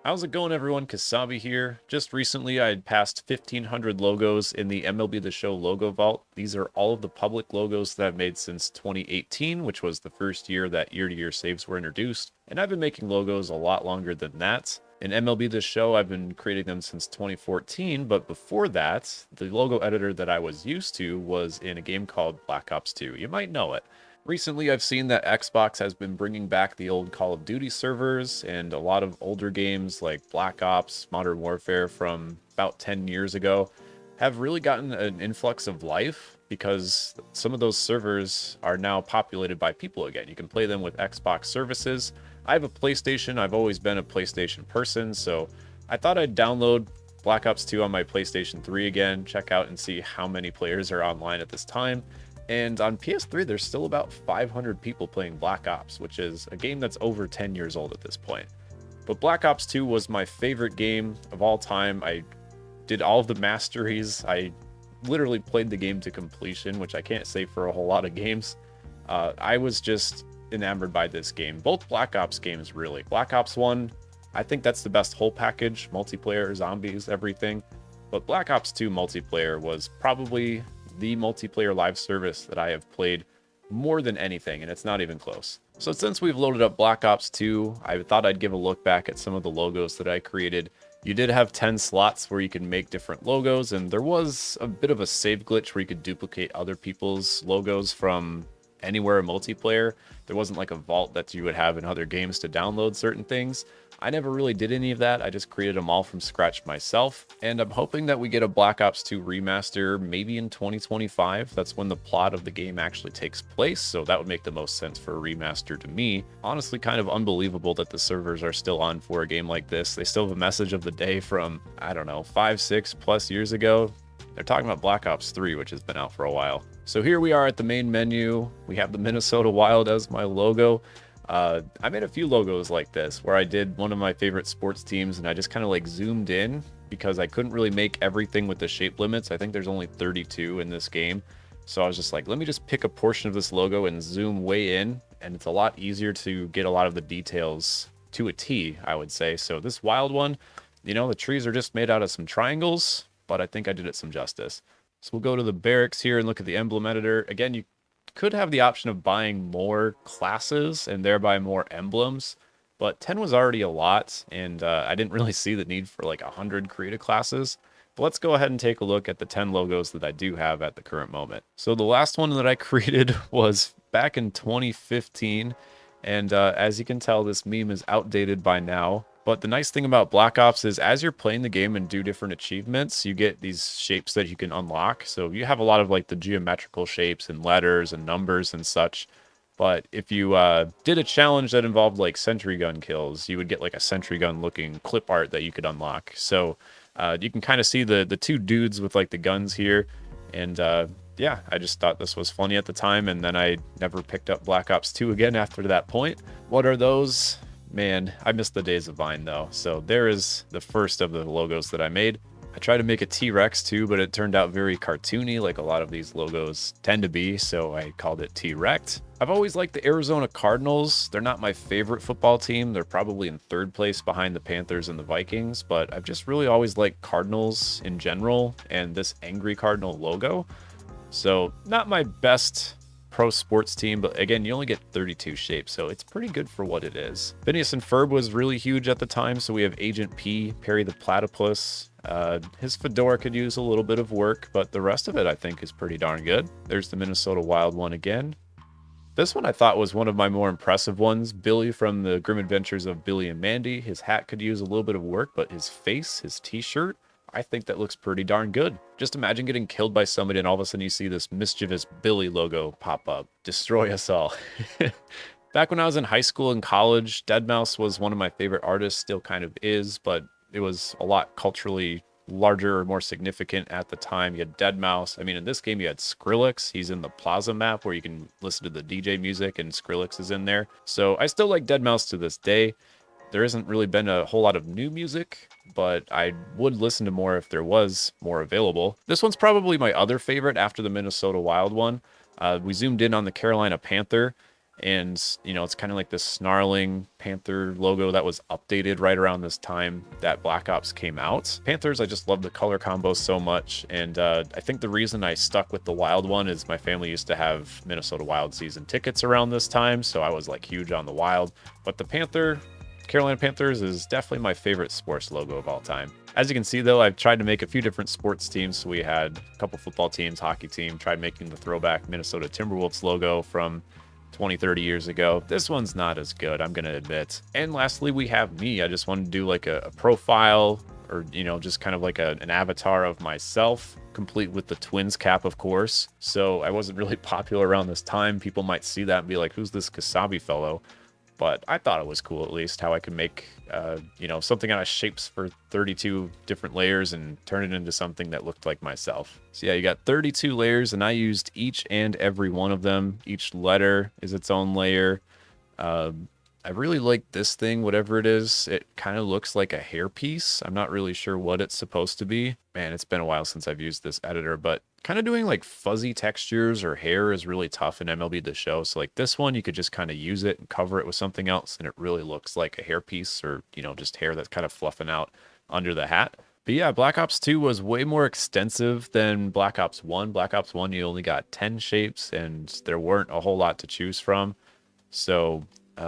How's it going, everyone? Kasabe here. Just recently, I had passed 1,500 logos in the MLB The Show logo vault. These are all of the public logos that I've made since 2018, which was the first year that year-to-year saves were introduced. And I've been making logos a lot longer than that. In MLB The Show, I've been creating them since 2014, but before that, the logo editor that I was used to was in a game called Black Ops 2. You might know it. Recently, I've seen that Xbox has been bringing back the old Call of Duty servers, and a lot of older games like Black Ops, Modern Warfare from about 10 years ago have really gotten an influx of life because some of those servers are now populated by people again. You can play them with Xbox services. I have a PlayStation. I've always been a PlayStation person, so I thought I'd download Black Ops 2 on my PlayStation 3 again, check out and see how many players are online at this time. And on PS3, there's still about 500 people playing Black Ops, which is a game that's over 10 years old at this point. But Black Ops 2 was my favorite game of all time. I did all of the masteries. I literally played the game to completion, which I can't say for a whole lot of games. I was just enamored by this game. Both Black Ops games, really. Black Ops 1, I think that's the best whole package. Multiplayer, zombies, everything. But Black Ops 2 multiplayer was probably the multiplayer live service that I have played more than anything, and it's not even close. So since we've loaded up Black Ops 2, I thought I'd give a look back at some of the logos that I created. You did have 10 slots where you can make different logos, and there was a bit of a save glitch where you could duplicate other people's logos from anywhere in multiplayer. There wasn't like a vault that you would have in other games to download certain things. I never really did any of that. I just created them all from scratch myself. And I'm hoping that we get a Black Ops 2 remaster maybe in 2025. That's when the plot of the game actually takes place. So that would make the most sense for a remaster to me. Honestly, kind of unbelievable that the servers are still on for a game like this. They still have a message of the day from, I don't know, 5-6+ years ago. They're talking about Black Ops 3, which has been out for a while. So here we are at the main menu. We have the Minnesota Wild as my logo. I made a few logos like this where I did one of my favorite sports teams and I just kind of like zoomed in because I couldn't really make everything with the shape limits. I think there's only 32 in this game. So I was just like, let me just pick a portion of this logo and zoom way in. And it's a lot easier to get a lot of the details to a T, I would say. So this wild one, you know, the trees are just made out of some triangles, but I think I did it some justice. So we'll go to the barracks here and look at the emblem editor. Again, you could have the option of buying more classes and thereby more emblems, but 10 was already a lot, and I didn't really see the need for like 100 creative classes. But let's go ahead and take a look at the 10 logos that I do have at the current moment. So the last one that I created was back in 2015, and as you can tell, this meme is outdated by now. But the nice thing about Black Ops is as you're playing the game and do different achievements, you get these shapes that you can unlock. So you have a lot of like the geometrical shapes and letters and numbers and such. But if you did a challenge that involved like sentry gun kills, you would get like a sentry gun looking clip art that you could unlock. So you can kind of see the two dudes with like the guns here. And yeah, I just thought this was funny at the time. And then I never picked up Black Ops 2 again after that point. What are those? Man, I miss the days of Vine though. So there is the first of the logos that I made. I tried to make a T-Rex too, but it turned out very cartoony like a lot of these logos tend to be, so I called it T-Rex. I've always liked the Arizona Cardinals. They're not my favorite football team. They're probably in third place behind the Panthers and the Vikings, but I've just really always liked Cardinals in general and this angry Cardinal logo. So not my best pro sports team, but again, you only get 32 shapes, so it's pretty good for what it is. Phineas and Ferb was really huge at the time, so we have Agent P, Perry the Platypus. His fedora could use a little bit of work, but the rest of it I think is pretty darn good. There's the Minnesota Wild one again. This one I thought was one of my more impressive ones. Billy from the Grim Adventures of Billy and Mandy. His hat could use a little bit of work, but his face, his t-shirt, I think that looks pretty darn good. Just imagine getting killed by somebody and all of a sudden you see this mischievous Billy logo pop up. Destroy us all. Back when I was in high school and college, deadmau5 was one of my favorite artists, still kind of is, but it was a lot culturally larger or more significant at the time. You had deadmau5. I mean, in this game you had Skrillex. He's in the Plaza map where you can listen to the DJ music and Skrillex is in there. So I still like deadmau5 to this day. There hasn't really been a whole lot of new music, but I would listen to more if there was more available. This one's probably my other favorite after the Minnesota Wild one. We zoomed in on the Carolina Panther, And, you know, it's kind of like this snarling Panther logo that was updated right around this time that Black Ops came out. Panthers, I just love the color combo so much. And I think the reason I stuck with the Wild one is my family used to have Minnesota Wild season tickets around this time. So I was like huge on the Wild. But the Panther, Carolina Panthers, is definitely my favorite sports logo of all time. As you can see, though, I've tried to make a few different sports teams. So we had a couple football teams, hockey team, tried making the throwback Minnesota Timberwolves logo from 20, 30 years ago. This one's not as good, I'm gonna admit. And lastly, we have me. I just wanted to do like a profile, or, you know, just kind of like an avatar of myself, complete with the Twins cap, of course. So I wasn't really popular around this time. People might see that and be like, who's this Kasabe fellow? But I thought it was cool, at least, how I could make, you know, something out of shapes for 32 different layers and turn it into something that looked like myself. So yeah, you got 32 layers, and I used each and every one of them. Each letter is its own layer. I really like this thing, whatever it is. It kind of looks like a hairpiece. I'm not really sure what it's supposed to be. Man, it's been a while since I've used this editor, but kind of doing like fuzzy textures or hair is really tough in MLB The Show. So like this one, you could just kind of use it and cover it with something else, and it really looks like a hairpiece, or, you know, just hair that's kind of fluffing out under the hat. But yeah, Black Ops 2 was way more extensive than Black Ops 1. Black Ops 1, you only got 10 shapes, and there weren't a whole lot to choose from. So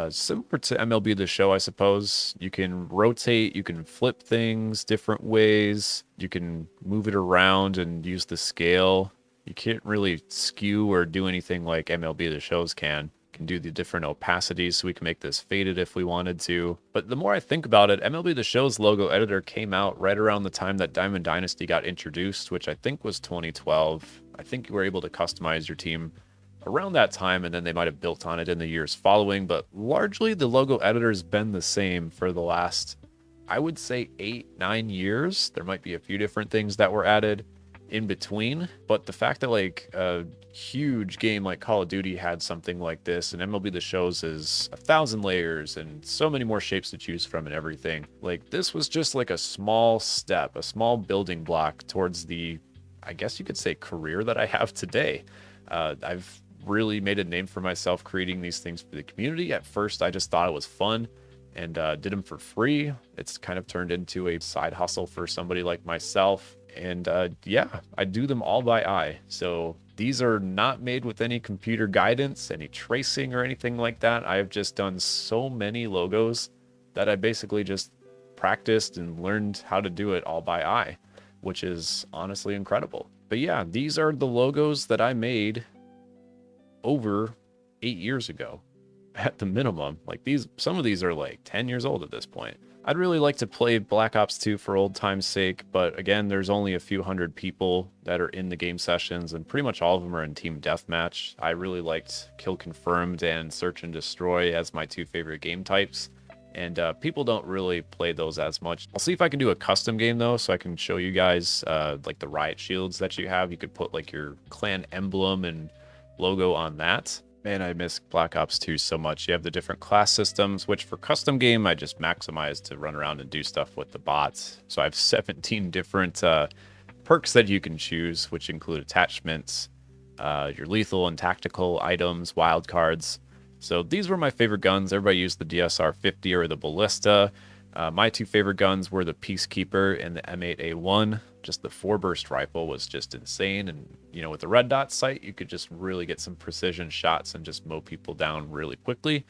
similar to MLB The Show, I suppose. You can rotate, you can flip things different ways, you can move it around and use the scale. You can't really skew or do anything like MLB The Shows can. You can do the different opacities, so we can make this faded if we wanted to. But the more I think about it, MLB The Show's logo editor came out right around the time that Diamond Dynasty got introduced, which I think was 2012. I think you were able to customize your team around that time, and then they might have built on it in the years following, but largely the logo editor's been the same for the last, I would say, 8-9 years. There might be a few different things that were added in between, but the fact that like a huge game like Call of Duty had something like this, and MLB The Shows is 1,000 layers and so many more shapes to choose from and everything, like this was just like a small step, a small building block towards the, I guess you could say, career that I have today. I've really made a name for myself creating these things for the community. At first, I just thought it was fun and did them for free. It's kind of turned into a side hustle for somebody like myself. And yeah, I do them all by eye. So these are not made with any computer guidance, any tracing or anything like that. I've just done so many logos that I basically just practiced and learned how to do it all by eye, which is honestly incredible. But yeah, these are the logos that I made over 8 years ago at the minimum. Like these, some of these are like 10 years old at this point. I'd really like to play Black Ops 2 for old time's sake, but again, there's only a few hundred people that are in the game sessions, and pretty much all of them are in team deathmatch. I really liked Kill Confirmed and Search and Destroy as my two favorite game types, and people don't really play those as much. I'll see if I can do a custom game though, so I can show you guys like the riot shields that you have. You could put like your clan emblem and logo on that. Man, I miss Black Ops 2 so much. You have the different class systems, which for custom game, I just maximize to run around and do stuff with the bots. So I have 17 different perks that you can choose, which include attachments, your lethal and tactical items, wild cards. So these were my favorite guns. Everybody used the DSR-50 or the Ballista. My two favorite guns were the Peacekeeper and the M8A1. Just the 4-burst rifle was just insane, and you know, with the red dot sight, you could just really get some precision shots and just mow people down really quickly.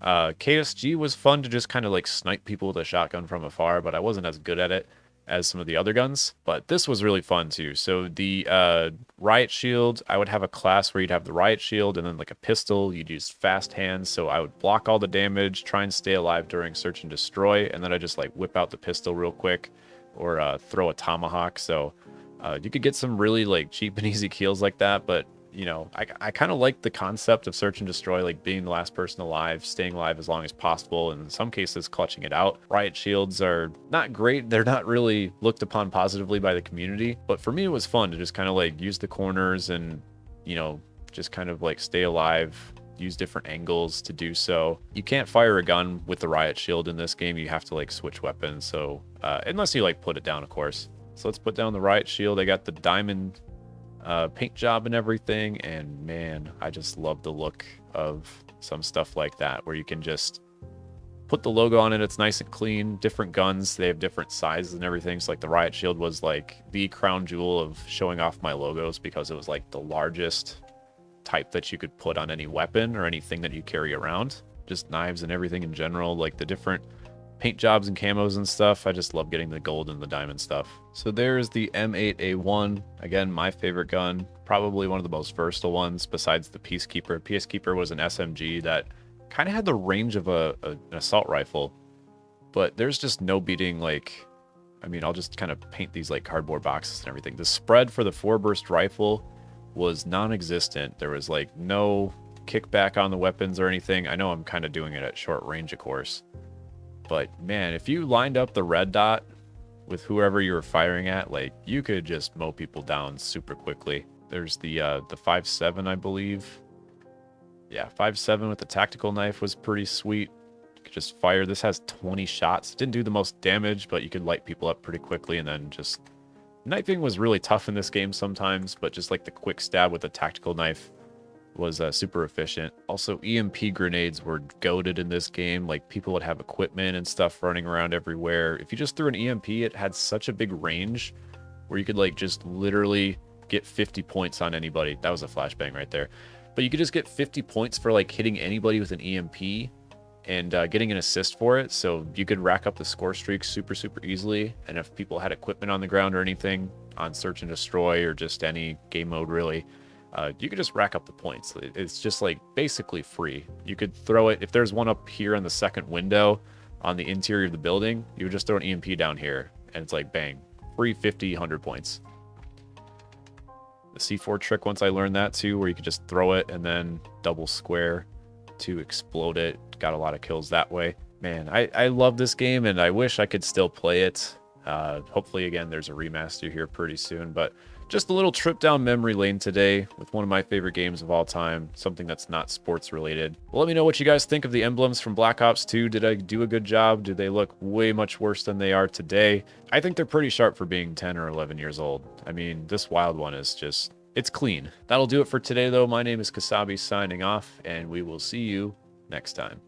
KSG was fun to just kind of like snipe people with a shotgun from afar, but I wasn't as good at it as some of the other guns. But this was really fun too. So the riot shield, I would have a class where you'd have the riot shield and then like a pistol. You'd use fast hands, so I would block all the damage, try and stay alive during search and destroy, and then I just like whip out the pistol real quick, or throw a tomahawk. So you could get some really like cheap and easy kills like that. But you know, I kind of like the concept of search and destroy, like being the last person alive, staying alive as long as possible, and in some cases clutching it out. Riot shields are not great. They're not really looked upon positively by the community, but for me it was fun to just kind of like use the corners and, you know, just kind of like stay alive, use different angles to do so. You can't fire a gun with the riot shield in this game. You have to like switch weapons, so unless you like put it down, of course. So let's put down the riot shield. I got the diamond paint job and everything, and man, I just love the look of some stuff like that, where you can just put the logo on it. It's nice and clean. Different guns, they have different sizes and everything. So like the Riot Shield was like the crown jewel of showing off my logos, because it was like the largest type that you could put on any weapon or anything that you carry around. Just knives and everything in general, like the different paint jobs and camos and stuff. I just love getting the gold and the diamond stuff. So there's the M8A1. Again, my favorite gun, probably one of the most versatile ones besides the Peacekeeper. Peacekeeper was an SMG that kind of had the range of an assault rifle, but there's just no beating, like, I mean, I'll just kind of paint these like cardboard boxes and everything. The spread for the 4-burst rifle was non-existent. There was like no kickback on the weapons or anything. I know I'm kind of doing it at short range, of course, but man, if you lined up the red dot with whoever you were firing at, like, you could just mow people down super quickly. There's the 5.7, I believe. Yeah, 5.7 with the tactical knife was pretty sweet. You could just fire. This has 20 shots. Didn't do the most damage, but you could light people up pretty quickly. And then just knifing was really tough in this game sometimes, but just like the quick stab with the tactical knife was super efficient. Also, EMP grenades were goated in this game. Like, people would have equipment and stuff running around everywhere. If you just threw an EMP, it had such a big range where you could like just literally get 50 points on anybody. That was a flashbang right there. But you could just get 50 points for like hitting anybody with an EMP and getting an assist for it. So you could rack up the score streak super easily. And if people had equipment on the ground or anything on search and destroy or just any game mode really, you could just rack up the points. It's just like basically free. You could throw it, if there's one up here in the second window on the interior of the building, you would just throw an EMP down here and it's like bang, free 50, 100 points. The C4 trick, once I learned that too, where you could just throw it and then double square to explode it. Got a lot of kills that way. Man, I love this game and I wish I could still play it. Hopefully, again, there's a remaster here pretty soon, but just a little trip down memory lane today with one of my favorite games of all time, something that's not sports related. Well, let me know what you guys think of the emblems from Black Ops 2. Did I do a good job? Do they look way much worse than they are today? I think they're pretty sharp for being 10 or 11 years old. I mean, this wild one is just, it's clean. That'll do it for today, though. My name is Kasabe signing off, and we will see you next time.